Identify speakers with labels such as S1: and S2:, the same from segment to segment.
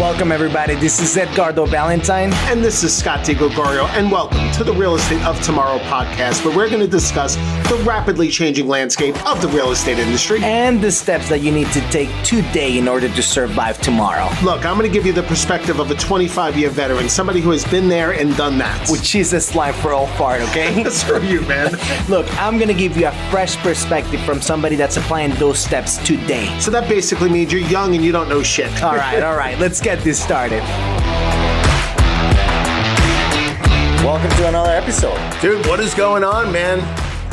S1: Welcome, everybody. This is Edgardo, Balentine.
S2: And this is Scott DiGregorio, and welcome to the Real Estate of Tomorrow podcast, where we're going to discuss the rapidly changing landscape of the real estate industry.
S1: And the steps that you need to take today in order to survive tomorrow.
S2: Look, I'm going to give you the perspective of a 25-year veteran, somebody who has been there and done that.
S1: With Jesus line for all fart, okay?
S2: That's for you, man.
S1: Look, I'm going to give you a fresh perspective from somebody that's applying those steps today.
S2: So that basically means you're young and you don't know shit.
S1: All right. Let's get this started.
S3: Welcome to another episode.
S2: Dude, what is going on, man?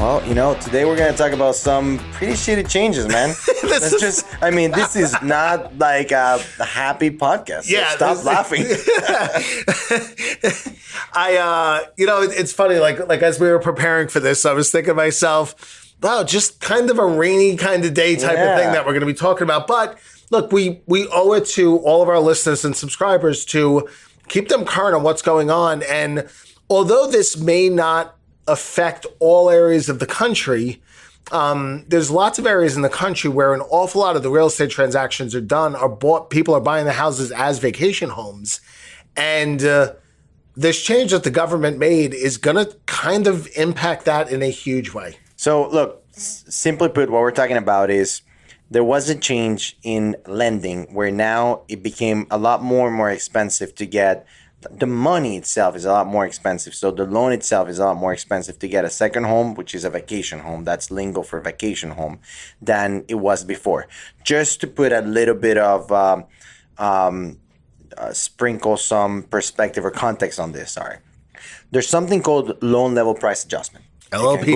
S3: Well, today we're going to talk about some pretty shitty changes, man. This is not like a happy podcast. So
S2: Yeah.
S3: stop laughing.
S2: It's funny, like as we were preparing for this, I was thinking to myself, wow, just kind of a rainy kind of day type of thing that we're going to be talking about. But look, we owe it to all of our listeners and subscribers to keep them current on what's going on. And although this may not affect all areas of the country, there's lots of areas in the country where an awful lot of the real estate transactions are done, are bought, people are buying the houses as vacation homes. And this change that the government made is going to kind of impact that in a huge way.
S3: So, look, simply put, what we're talking about is there was a change in lending where now it became a lot more and more expensive to get. The money itself is a lot more expensive. So the loan itself is a lot more expensive to get a second home, which is a vacation home. That's lingo for vacation home, than it was before. Just to put a little bit of sprinkle some perspective or context on this. Sorry. There's something called loan level price adjustment. You can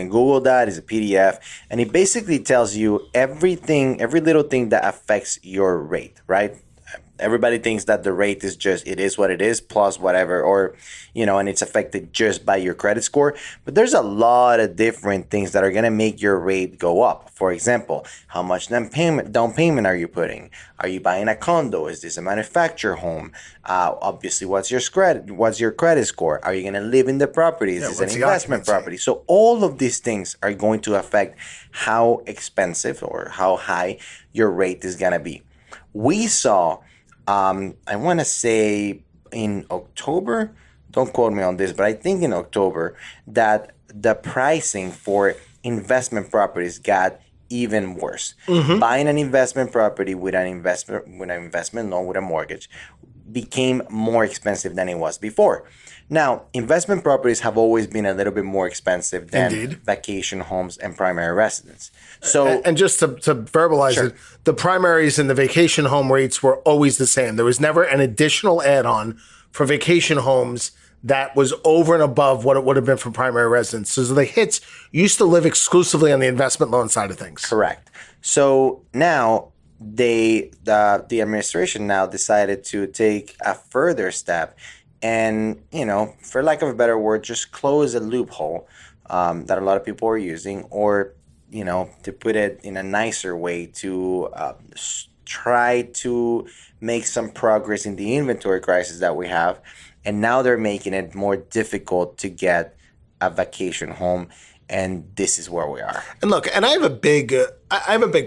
S3: Google that. It's a PDF. And it basically tells you every little thing that affects your rate, right? Everybody thinks that the rate is just, it is what it is, plus whatever, or, and it's affected just by your credit score. But there's a lot of different things that are going to make your rate go up. For example, how much down payment are you putting? Are you buying a condo? Is this a manufactured home? Obviously, what's your credit score? Are you going to live in the property? Is this an investment property? So all of these things are going to affect how expensive or how high your rate is going to be. We saw, I want to say in October, don't quote me on this, but I think in October that the pricing for investment properties got even worse. Mm-hmm. Buying an investment property with an investment loan, with a mortgage, became more expensive than it was before. Now, investment properties have always been a little bit more expensive than vacation homes and primary residence. So,
S2: and just to verbalize it, the primaries and the vacation home rates were always the same. There was never an additional add-on for vacation homes that was over and above what it would have been for primary residence. So the hits used to live exclusively on the investment loan side of things.
S3: Correct. So now the administration now decided to take a further step and, for lack of a better word, just close a loophole that a lot of people are using, or, to put it in a nicer way, to try to make some progress in the inventory crisis that we have. And now they're making it more difficult to get a vacation home. And this is where we are.
S2: And look, and I have a big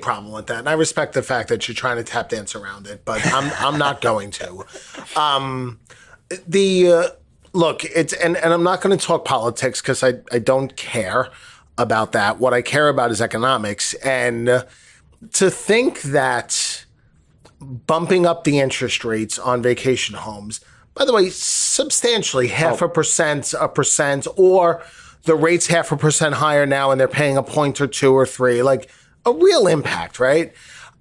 S2: problem with that. And I respect the fact that you're trying to tap dance around it, but I'm not going to. Look, and I'm not going to talk politics because I don't care about that. What I care about is economics. And to think that bumping up the interest rates on vacation homes, by the way, substantially, 0.5%, or the rate's 0.5% higher now and they're paying a point or two or three, like a real impact, right?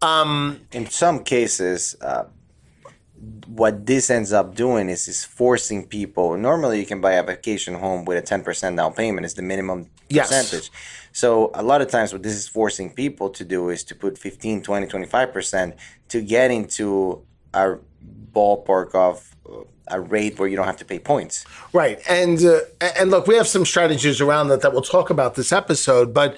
S3: In some cases, what this ends up doing is forcing people. Normally, you can buy a vacation home with a 10% down payment. It's the minimum percentage. So a lot of times what this is forcing people to do is to put 15, 20, 25% to get into a ballpark of a rate where you don't have to pay points.
S2: Right. And look, we have some strategies around that we'll talk about this episode, but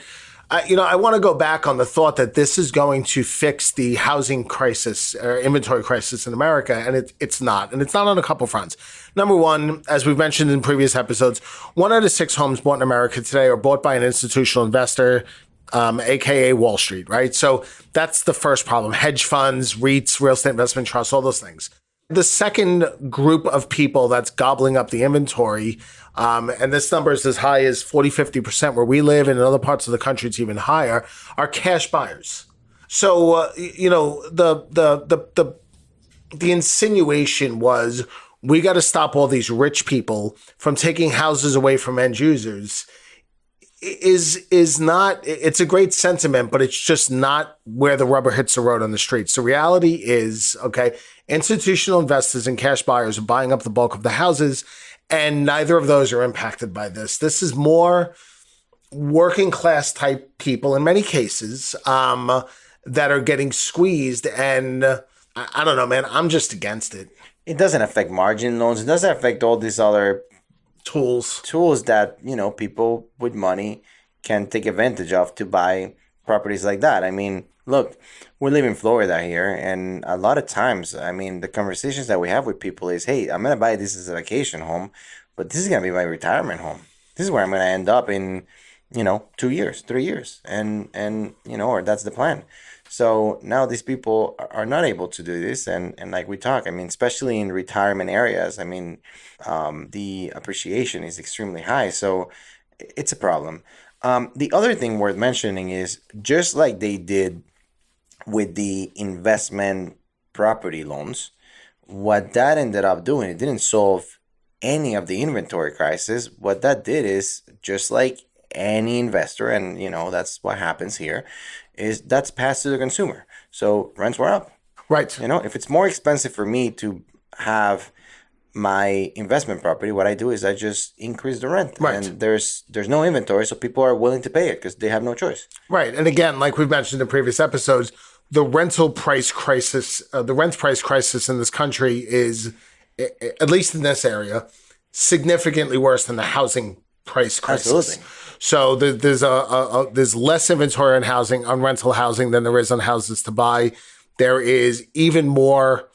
S2: I want to go back on the thought that this is going to fix the housing crisis or inventory crisis in America, and it's not. And it's not on a couple fronts. Number one, as we've mentioned in previous episodes, 1 out of 6 homes bought in America today are bought by an institutional investor. aka Wall Street, right? So that's the first problem. Hedge funds, REITs, real estate investment trusts, all those things. The second group of people that's gobbling up the inventory, and this number is as high as 40-50% where we live, and in other parts of the country it's even higher, are cash buyers. So the insinuation was we got to stop all these rich people from taking houses away from end users. Is not, it's a great sentiment, but it's just not where the rubber hits the road on the streets. The reality is, okay, institutional investors and cash buyers are buying up the bulk of the houses, and neither of those are impacted by this. This is more working class type people in many cases that are getting squeezed. And I don't know, man, I'm just against it.
S3: It doesn't affect margin loans. It doesn't affect all these other tools that, people with money can take advantage of to buy properties like that. I mean, look, we live in Florida here, and a lot of times, the conversations that we have with people is, hey, I'm going to buy this as a vacation home, but this is going to be my retirement home. This is where I'm going to end up in, 2 years, 3 years. And or that's the plan. So now these people are not able to do this. And like we talk, especially in retirement areas, the appreciation is extremely high. So it's a problem. The other thing worth mentioning is just like they did with the investment property loans, what that ended up doing, it didn't solve any of the inventory crisis. What that did is just like any investor, and that's what happens here, is that's passed to the consumer. So rents were up.
S2: Right.
S3: If it's more expensive for me to have my investment property, what I do is I just increase the rent.
S2: Right.
S3: And there's no inventory, so people are willing to pay it because they have no choice.
S2: Right. And again, like we've mentioned in previous episodes, the rent price crisis in this country is, at least in this area, significantly worse than the housing price crisis.
S3: Absolutely.
S2: So there's less inventory on rental housing than there is on houses to buy. There is even more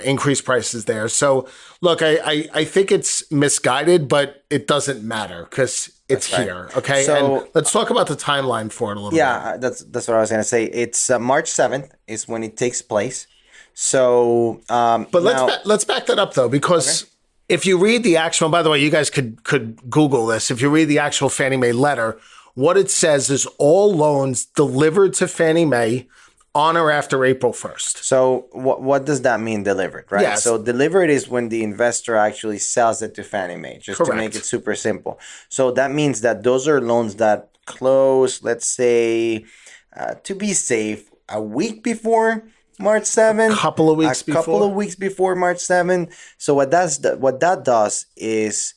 S2: increased prices there. So look, I think it's misguided, but it doesn't matter because it's here. Okay. So and let's talk about the timeline for it a little bit.
S3: Yeah, that's what I was going to say. It's March 7th is when it takes place. So,
S2: but let's back that up though, because if you read the actual, by the way, you guys could Google this. If you read the actual Fannie Mae letter, what it says is all loans delivered to Fannie Mae on or after April 1st.
S3: So what does that mean, delivered, right?
S2: Yes.
S3: So delivered is when the investor actually sells it to Fannie Mae, just
S2: Correct.
S3: to make it super simple. So that means that those are loans that close, let's say, to be safe, a week before March 7th.
S2: A couple of weeks
S3: before March 7th. So what that does is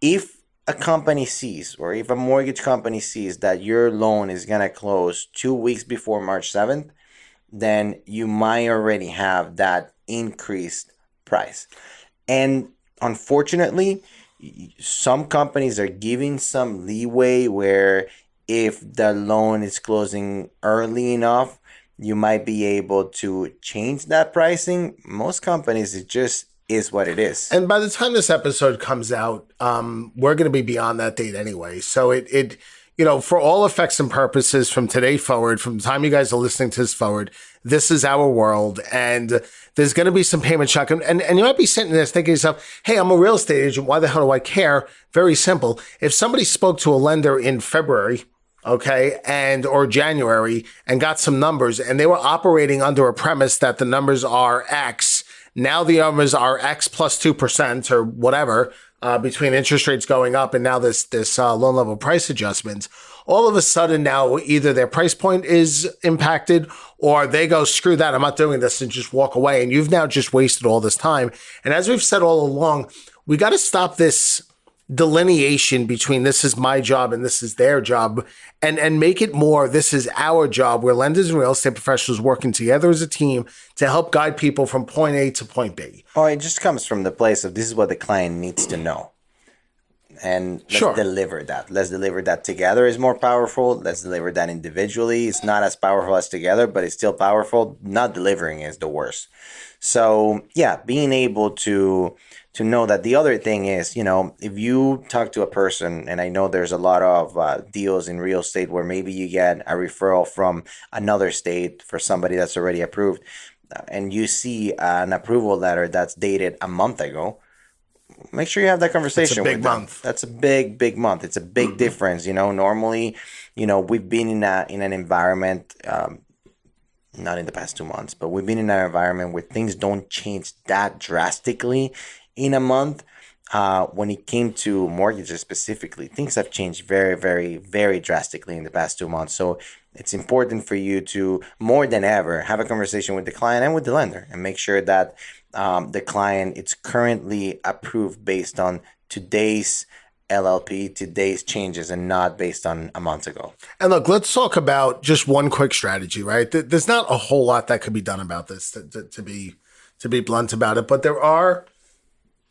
S3: if a company sees, or if a mortgage company sees that your loan is going to close 2 weeks before March 7th, then you might already have that increased price. And unfortunately, some companies are giving some leeway where if the loan is closing early enough, you might be able to change that pricing. Most companies, it just is what it is.
S2: And by the time this episode comes out, we're going to be beyond that date anyway. So it for all effects and purposes from today forward, from the time you guys are listening to this forward, this is our world. And there's going to be some payment shock. And you might be sitting there thinking to yourself, hey, I'm a real estate agent. Why the hell do I care? Very simple. If somebody spoke to a lender in February, okay, or January, and got some numbers, and they were operating under a premise that the numbers are X. Now the numbers are X plus 2% or whatever, between interest rates going up and now this loan level price adjustment. All of a sudden now either their price point is impacted or they go, screw that, I'm not doing this, and just walk away. And you've now just wasted all this time. And as we've said all along, we got to stop this delineation between this is my job and this is their job, and make it more this is our job, where lenders and real estate professionals working together as a team to help guide people from point A to point B.
S3: Oh, it just comes from the place of this is what the client needs to know. And let's deliver that. Let's deliver that together is more powerful. Let's deliver that individually. It's not as powerful as together, but it's still powerful. Not delivering is the worst. So yeah, being able to to know that the other thing is, if you talk to a person, and I know there's a lot of deals in real estate where maybe you get a referral from another state for somebody that's already approved, and you see an approval letter that's dated a month ago, make sure you have that conversation with them. That's a big month. That's a big month. It's a big difference. Normally, we've been in an environment, not in the past 2 months, but we've been in an environment where things don't change that drastically in a month. When it came to mortgages specifically, things have changed very, very, very drastically in the past 2 months. So it's important for you to, more than ever, have a conversation with the client and with the lender and make sure that the client is currently approved based on today's LLP, today's changes, and not based on a month ago.
S2: And look, let's talk about just one quick strategy, right? There's not a whole lot that could be done about this, to be blunt about it, but there are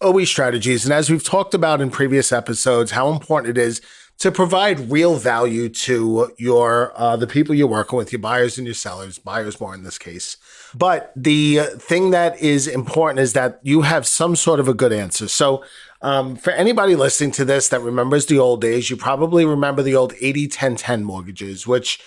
S2: always strategies. And as we've talked about in previous episodes, how important it is to provide real value to your the people you're working with, your buyers and your sellers, buyers more in this case. But the thing that is important is that you have some sort of a good answer. So for anybody listening to this that remembers the old days, you probably remember the old 80-10-10 mortgages, which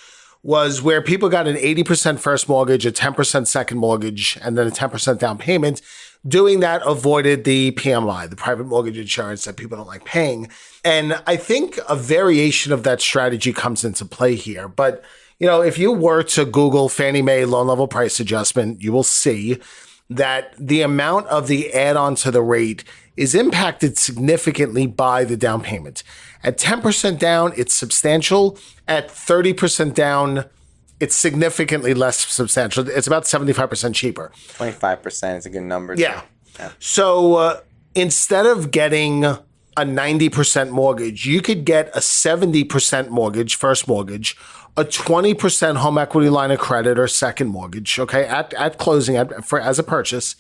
S2: was where people got an 80% first mortgage, a 10% second mortgage, and then a 10% down payment. Doing that avoided the PMI, the private mortgage insurance that people don't like paying. And I think a variation of that strategy comes into play here. But, if you were to Google Fannie Mae loan level price adjustment, you will see that the amount of the add-on to the rate is impacted significantly by the down payment. At 10% down, it's substantial. At 30% down, it's significantly less substantial. It's about 75% cheaper.
S3: 25% is a good number.
S2: Yeah. So instead of getting a 90% mortgage, you could get a 70% mortgage, first mortgage, a 20% home equity line of credit or second mortgage, okay, at closing as a purchase,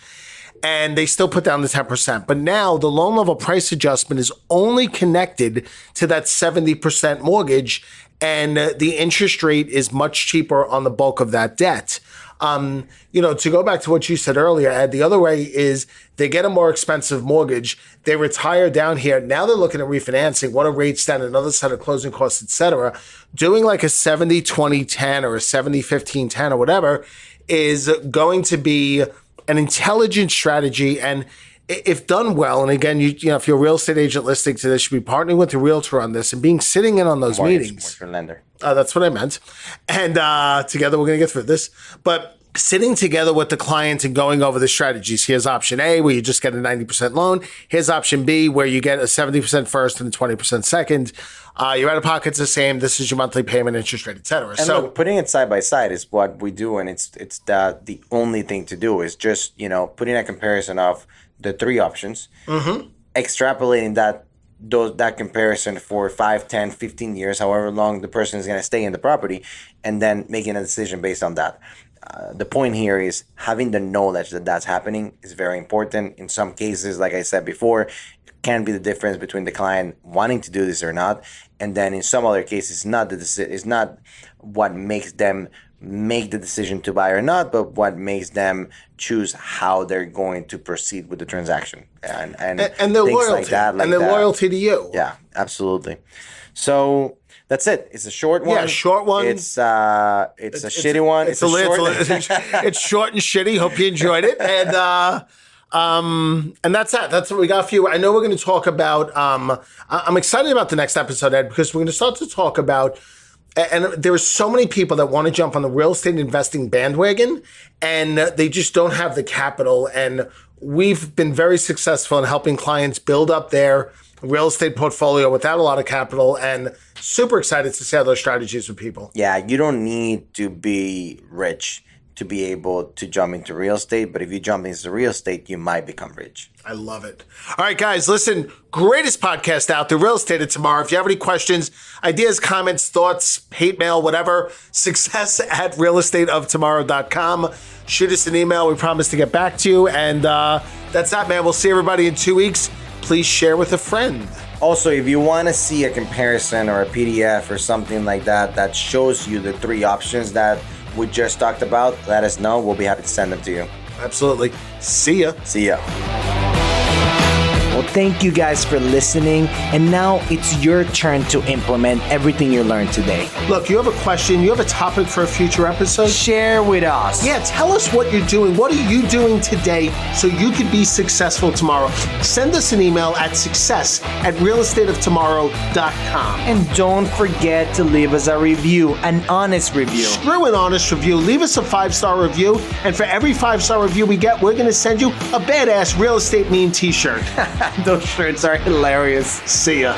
S2: and they still put down the 10%. But now the loan level price adjustment is only connected to that 70% mortgage, and the interest rate is much cheaper on the bulk of that debt. To go back to what you said earlier, Ed, the other way is they get a more expensive mortgage, they retire down here. Now they're looking at refinancing. What are rates down, another set of closing costs, etc. Doing like a 70-20-10 or a 70-15-10 or whatever is going to be an intelligent strategy. And if done well, and again, if you're a real estate agent listening to this, you should be partnering with a realtor on this and sitting in on those meetings.
S3: Lender.
S2: That's what I meant. And together we're going to get through this. But sitting together with the client and going over the strategies. Here's option A, where you just get a 90% loan. Here's option B, where you get a 70% first and a 20% second. Your out-of-pocket's the same. This is your monthly payment, interest rate, etc.
S3: And so, look, putting it side by side is what we do, and it's the only thing to do is just putting a comparison of the three options, extrapolating that comparison for 5, 10, 15 years, however long the person is going to stay in the property, and then making a decision based on that. The point here is having the knowledge that that's happening is very important. In some cases, like I said before, it can be the difference between the client wanting to do this or not. And then in some other cases, it's not what makes them make the decision to buy or not, but what makes them choose how they're going to proceed with the transaction. And
S2: their loyalty. Like that, and their loyalty to you.
S3: Yeah, absolutely. So that's it. It's a short one.
S2: Yeah, short one.
S3: It's a shitty one. It's
S2: short and shitty. Hope you enjoyed it. And that's that. That's what we got for you. I know we're going to talk about. I'm excited about the next episode, Ed, because we're going to start to talk about. And there are so many people that want to jump on the real estate investing bandwagon, and they just don't have the capital. And we've been very successful in helping clients build up their real estate portfolio without a lot of capital, and super excited to see how those strategies with people.
S3: Yeah, you don't need to be rich to be able to jump into real estate, but if you jump into real estate, you might become rich.
S2: I love it. All right, guys, listen, greatest podcast out there, Real Estate of Tomorrow. If you have any questions, ideas, comments, thoughts, hate mail, whatever, success@realestateoftomorrow.com. Shoot us an email. We promise to get back to you. And that's that, man. We'll see everybody in 2 weeks. Please share with a friend.
S3: Also, if you want to see a comparison or a PDF or something like that that shows you the three options that we just talked about, let us know. We'll be happy to send them to you.
S2: Absolutely. See ya.
S3: See ya.
S1: Thank you guys for listening. And now it's your turn to implement everything you learned today.
S2: Look, you have a question, you have a topic for a future episode?
S1: Share with us.
S2: Yeah, tell us what you're doing. What are you doing today so you could be successful tomorrow? Send us an email at success@realestateoftomorrow.com.
S1: And don't forget to leave us a review, an honest review.
S2: Screw an honest review. Leave us a 5-star review. And for every 5-star review we get, we're going to send you a badass real estate meme t-shirt.
S1: Those shirts are hilarious.
S2: See ya.